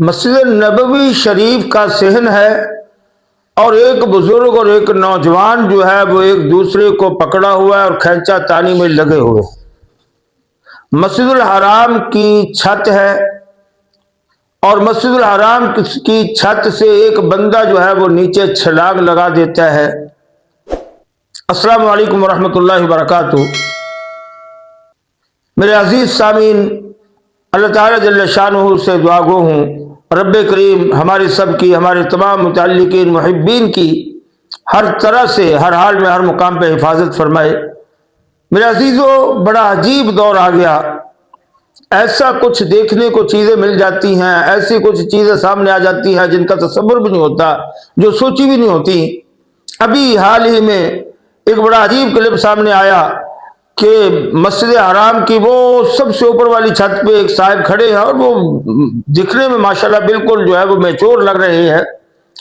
مسجد نبوی شریف کا صحن ہے اور ایک بزرگ اور ایک نوجوان جو ہے وہ ایک دوسرے کو پکڑا ہوا ہے اور کھینچا تانی میں لگے ہوئے۔ مسجد الحرام کی چھت ہے اور مسجد الحرام کی چھت سے ایک بندہ جو ہے وہ نیچے چھلانگ لگا دیتا ہے۔ السلام علیکم ورحمۃ اللہ وبرکاتہ۔ میرے عزیز سامعین، اللہ تعالیٰ جل شانہ سے دعا گو ہوں رب کریم ہماری سب کی، ہمارے تمام متعلقین محبین کی ہر طرح سے ہر حال میں ہر مقام پہ حفاظت فرمائے۔ میرے عزیزوں، بڑا عجیب دور آ گیا، ایسا کچھ دیکھنے کو چیزیں مل جاتی ہیں، ایسی کچھ چیزیں سامنے آ جاتی ہیں جن کا تصور بھی نہیں ہوتا، جو سوچی بھی نہیں ہوتی۔ ابھی حال ہی میں ایک بڑا عجیب کلپ سامنے آیا کہ مسجد حرام کی وہ سب سے اوپر والی چھت پہ ایک صاحب کھڑے ہیں اور وہ دکھنے میں ماشاءاللہ بالکل جو ہے وہ میچور لگ رہے ہیں،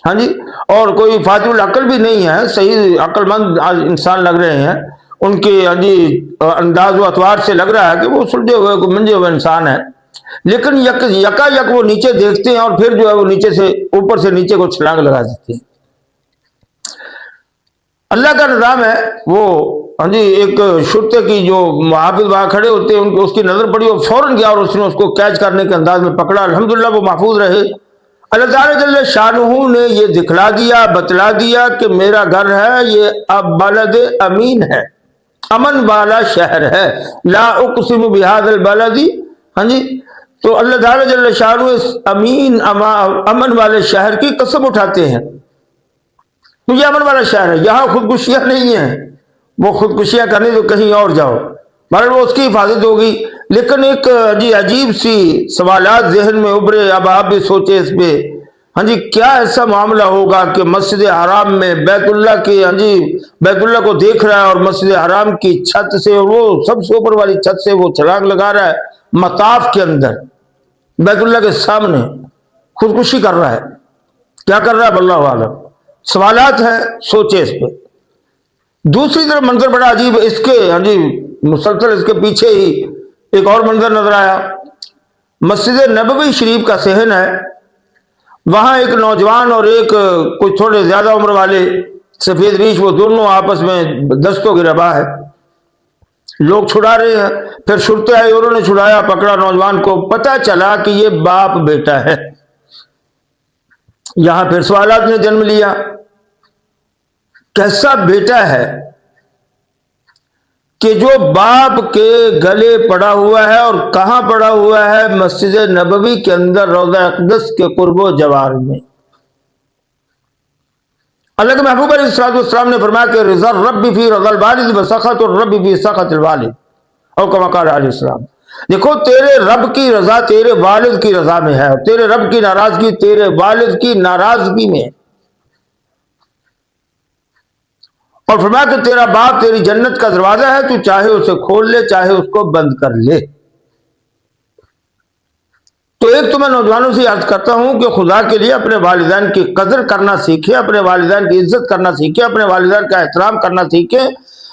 ہاں جی، اور کوئی فاتح العقل بھی نہیں ہے، صحیح عقل مند انسان لگ رہے ہیں۔ ان کے ہاں جی انداز و اطوار سے لگ رہا ہے کہ وہ سلجھے ہوئے منجے ہوئے انسان ہے، لیکن یکا یک وہ نیچے دیکھتے ہیں اور پھر جو ہے وہ نیچے سے اوپر سے نیچے کو چھلانگ لگا دیتے ہیں۔ اللہ کا نظام ہے وہ، ہاں جی، ایک شرطے کی جو محافظ وہاں کھڑے ہوتے ہیں، ان کو اس کی نظر پڑی اور فوراً گیا اور اس نے اس کو کیچ کرنے کے انداز میں پکڑا۔ الحمدللہ وہ محفوظ رہے۔ اللہ تعالیٰ جل شانہ نے یہ دکھلا دیا، بتلا دیا کہ میرا گھر ہے، یہ اب بلد امین ہے، امن والا شہر ہے، لا اقسم بہذا البلد، ہاں جی، تو اللہ تعالیٰ جل شانہ اس امن والے شہر کی قسم اٹھاتے ہیں۔ تو یہ امن والا شہر ہے، یہاں خودکشیاں نہیں ہیں، وہ خودکشیاں کرنے تو کہیں اور جاؤ، مگر وہ اس کی حفاظت ہوگی۔ لیکن ایک جی عجیب سی سوالات ذہن میں ابھرے، اب آپ بھی سوچے اس پہ، ہاں جی، کیا ایسا معاملہ ہوگا کہ مسجد حرام میں بیت اللہ کے، ہاں جی، بیت اللہ کو دیکھ رہا ہے اور مسجد حرام کی چھت سے، وہ سب سے اوپر والی چھت سے وہ چھلانگ لگا رہا ہے مطاف کے اندر، بیت اللہ کے سامنے خودکشی کر رہا ہے، کیا کر رہا ہے واللہ عالم۔ سوالات ہیں، سوچے اس پہ۔ دوسری طرف منظر بڑا عجیب ہے، اس کے ہاں جی مسلسل اس کے پیچھے ہی ایک اور منظر نظر آیا۔ مسجد نبوی شریف کا صحن ہے، وہاں ایک نوجوان اور ایک کوئی تھوڑے زیادہ عمر والے سفید ریش، وہ دونوں آپس میں دستوں کی ربا ہے، لوگ چھڑا رہے ہیں۔ پھر شرطے آئے، انہوں نے چھڑایا، پکڑا نوجوان کو، پتہ چلا کہ یہ باپ بیٹا ہے۔ یہاں پھر سوالات نے جنم لیا، کیسا بیٹا ہے کہ جو باپ کے گلے پڑا ہوا ہے، اور کہاں پڑا ہوا ہے؟ مسجد نبوی کے اندر، روضہ اقدس کے قرب و جوار میں۔ اللہ کے محبوب علیہ الصلوۃ والسلام نے فرمایا کہ رضا الرب فی رضا الوالد و سخط الرب فی سخط الوالد، اور کما قال علیہ السلام، دیکھو تیرے رب کی رضا تیرے والد کی رضا میں ہے، اور تیرے رب کی ناراضگی تیرے والد کی ناراضگی میں ہے۔ اور فرمایا کہ تیرا باپ تیری جنت کا دروازہ ہے، تو چاہے اسے کھول لے چاہے اس کو بند کر لے۔ تو ایک تو میں نوجوانوں سے عرض کرتا ہوں کہ خدا کے لیے اپنے والدین کی قدر کرنا سیکھیں، اپنے والدین کی عزت کرنا سیکھیں، اپنے والدین کا احترام کرنا سیکھیں۔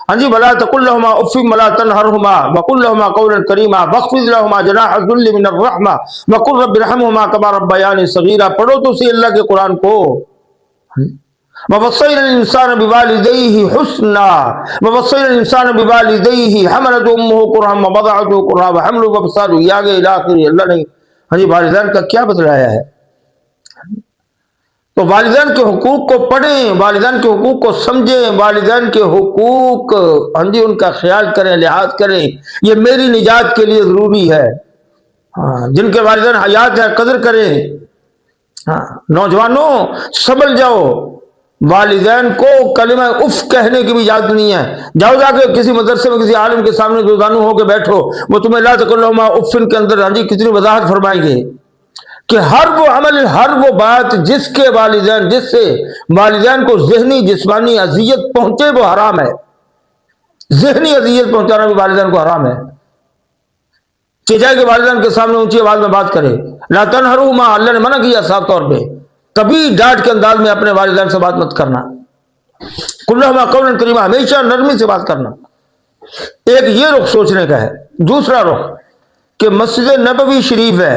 ہاں جی، ولا تقل لهما اف ولا تنهرهما وقل لهما قولا كريما واخفض لهما جناح الذل من الرحمة وقل رب ارحمهما كما ربياني صغيرا۔ پڑھو تو صحیح اللہ کے قرآن کو۔ ووصينا الانسان بوالديه حسنا ووصينا الانسان بوالديه حملته امه كرها ووضعته كرها وحمله وفصاله الى اخره۔ اللہ نے ہاں جی والدین کا کیا بتلایا ہے؟ تو والدین کے حقوق کو پڑھیں، والدین کے حقوق کو سمجھیں، والدین کے حقوق ہاں جی ان کا خیال کریں، لحاظ کریں، یہ میری نجات کے لیے ضروری ہے۔ ہاں، جن کے والدین حیات ہے قدر کریں۔ ہاں، نوجوانوں سنبھل جاؤ، والدین کو کلمہ اف کہنے کی بھی اجازت نہیں ہے۔ جاؤ جا کے کسی مدرسے میں کسی عالم کے سامنے روزانو ہو کے بیٹھو، وہ تمہیں لا تقل لهما اف کے اندر ہاں جی کتنی وضاحت فرمائیں گے کہ ہر وہ عمل، ہر وہ بات جس سے والدین کو ذہنی جسمانی اذیت پہنچے وہ حرام ہے۔ ذہنی اذیت پہنچانا بھی والدین کو حرام ہے، کہ جائے کہ والدین کے سامنے اونچی آواز میں بات کرے۔ لا تنہرہما، اللہ نے منع کیا صاف طور پہ، کبھی ڈانٹ کے انداز میں اپنے والدین سے بات مت کرنا۔ قل لہما قولا کریما، ہمیشہ نرمی سے بات کرنا۔ ایک یہ رخ سوچنے کا ہے۔ دوسرا رخ کہ مسجد نبوی شریف ہے،